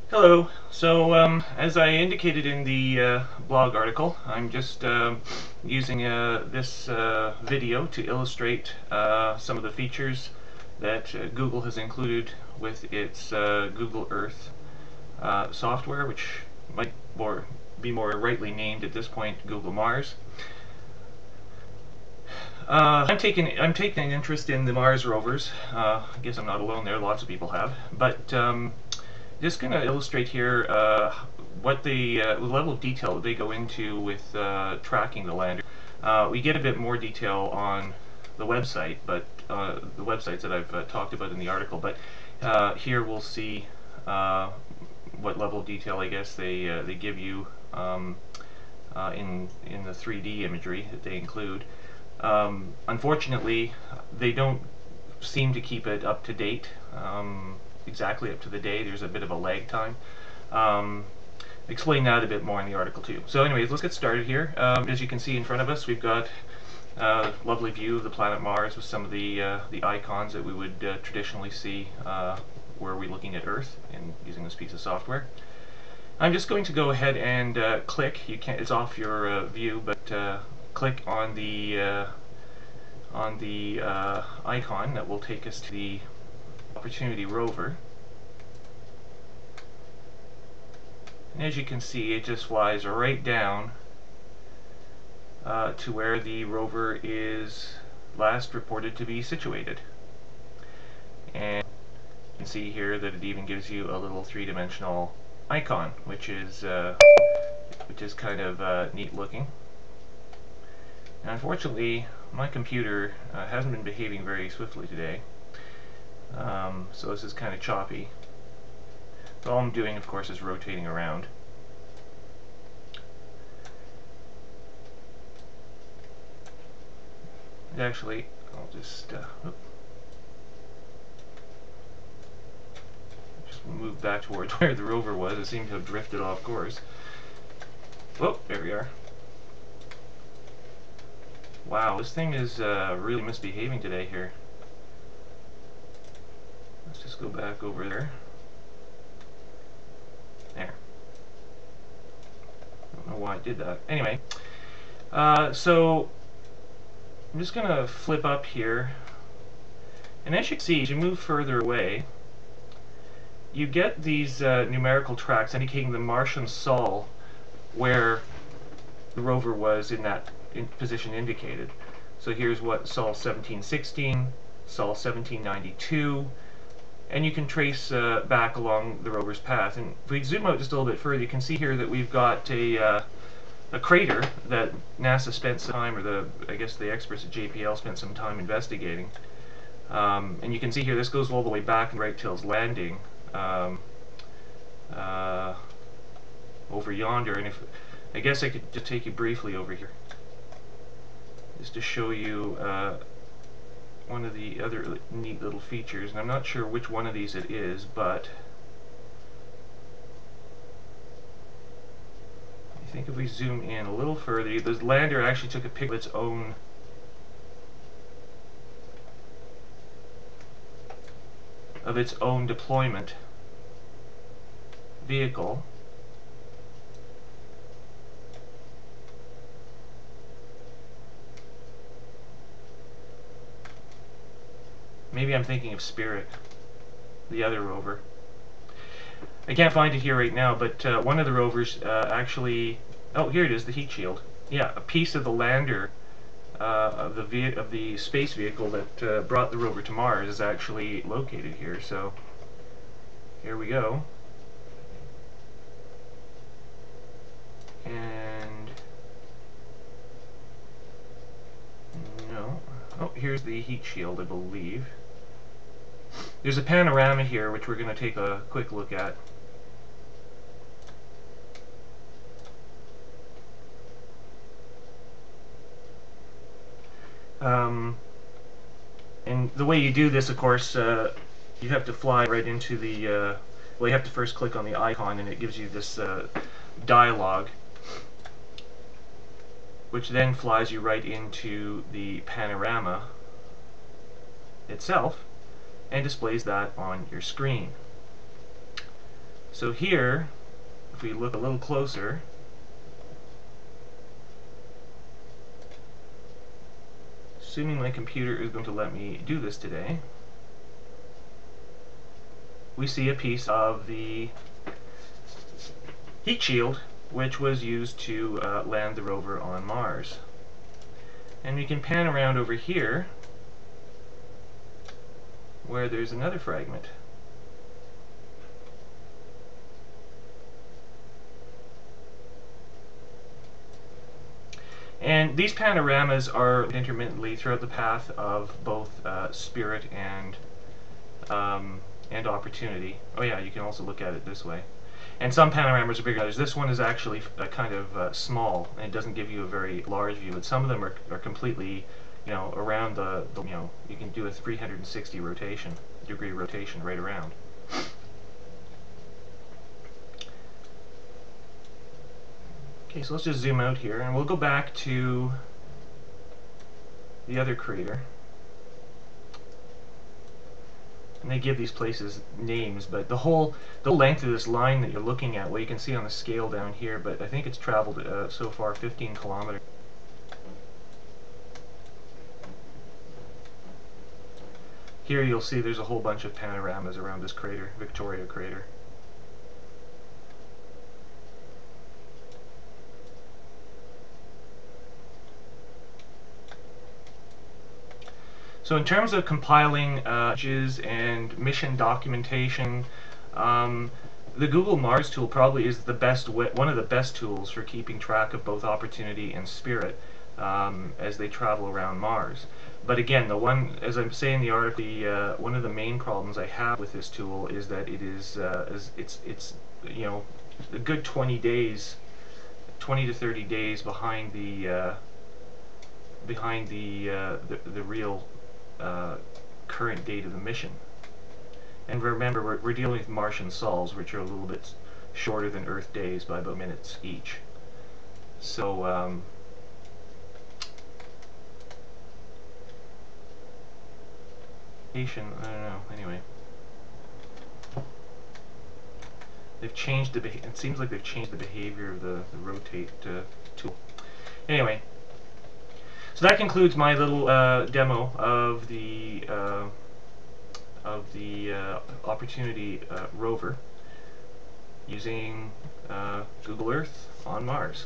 Hello. As I indicated in the blog article, I'm just using this video to illustrate some of the features that Google has included with its Google Earth software, which might be more rightly named at this point Google Mars. I'm taking an interest in the Mars rovers. I guess I'm not alone there. Lots of people have, but just going to illustrate here what the level of detail that they go into with tracking the lander. We get a bit more detail on the website, but the websites that I've talked about in the article. But here we'll see what level of detail I guess they give you in the 3D imagery that they include. Unfortunately, they don't seem to keep it up to date. Exactly up to the day. There's a bit of a lag time. Explain that a bit more in the article too. So anyways, let's get started here. As you can see in front of us, we've got a lovely view of the planet Mars with some of the icons that we would traditionally see were we looking at Earth and using this piece of software. I'm just going to go ahead and click. You can't. It's off your view, but click on the icon that will take us to the Opportunity Rover. And as you can see, it just flies right down to where the rover is last reported to be situated. And you can see here that it even gives you a little three-dimensional icon, which is kind of neat looking. Now, unfortunately, my computer hasn't been behaving very swiftly today. So this is kind of choppy. So all I'm doing, of course, is rotating around. Actually, I'll just move back towards where the rover was. It seemed to have drifted off course. Oh, there we are. Wow, this thing is really misbehaving today here. Let's just go back over there. There. I don't know why I did that. Anyway, so I'm just going to flip up here. And as you can see, as you move further away, you get these numerical tracks indicating the Martian sol where the rover was in that position indicated. So here's what sol 1716, sol 1792, and you can trace back along the rover's path. And if we zoom out just a little bit further, you can see here that we've got a crater that NASA spent some time, or I guess the experts at JPL spent some time investigating. And you can see here this goes all the way back right till its landing over yonder. And I guess I could just take you briefly over here just to show you one of the other neat little features, and I'm not sure which one of these it is, but I think if we zoom in a little further, the lander actually took a picture of its own deployment vehicle. Maybe I'm thinking of Spirit, the other rover. I can't find it here right now, but one of the rovers actually... Oh, here it is, the heat shield. Yeah, a piece of the lander of the space vehicle that brought the rover to Mars is actually located here. So here we go. And no. Oh, here's the heat shield, I believe. There's a panorama here, which we're going to take a quick look at. And the way you do this, of course, you have to fly right into the... well, you have to first click on the icon, and it gives you this dialog, which then flies you right into the panorama itself and displays that on your screen. So here, if we look a little closer, assuming my computer is going to let me do this today, we see a piece of the heat shield which was used to land the rover on Mars. And we can pan around over here where there's another fragment. And these panoramas are intermittently throughout the path of both Spirit and Opportunity. Oh yeah, you can also look at it this way. And some panoramas are bigger than others. This one is actually kind of small, and it doesn't give you a very large view. But some of them are completely, around you can do a 360 degree rotation right around. Okay, so let's just zoom out here, and we'll go back to the other crater. And they give these places names, but the whole length of this line that you're looking at, well, you can see on the scale down here, but I think it's traveled so far 15 kilometers. Here you'll see there's a whole bunch of panoramas around this crater, Victoria crater. So in terms of compiling images and mission documentation, the Google Mars tool probably is one of the best tools for keeping track of both Opportunity and Spirit as they travel around Mars. But again, as I'm saying in the article, one of the main problems I have with this tool is that it is it's a good 20 to 30 days behind the real current date of the mission. And remember, we're dealing with Martian sols, which are a little bit shorter than Earth days by about minutes each. So I don't know. Anyway, they've changed it seems like they've changed the behavior of the rotate tool. Anyway. So that concludes my little demo of the Opportunity Rover using Google Earth on Mars.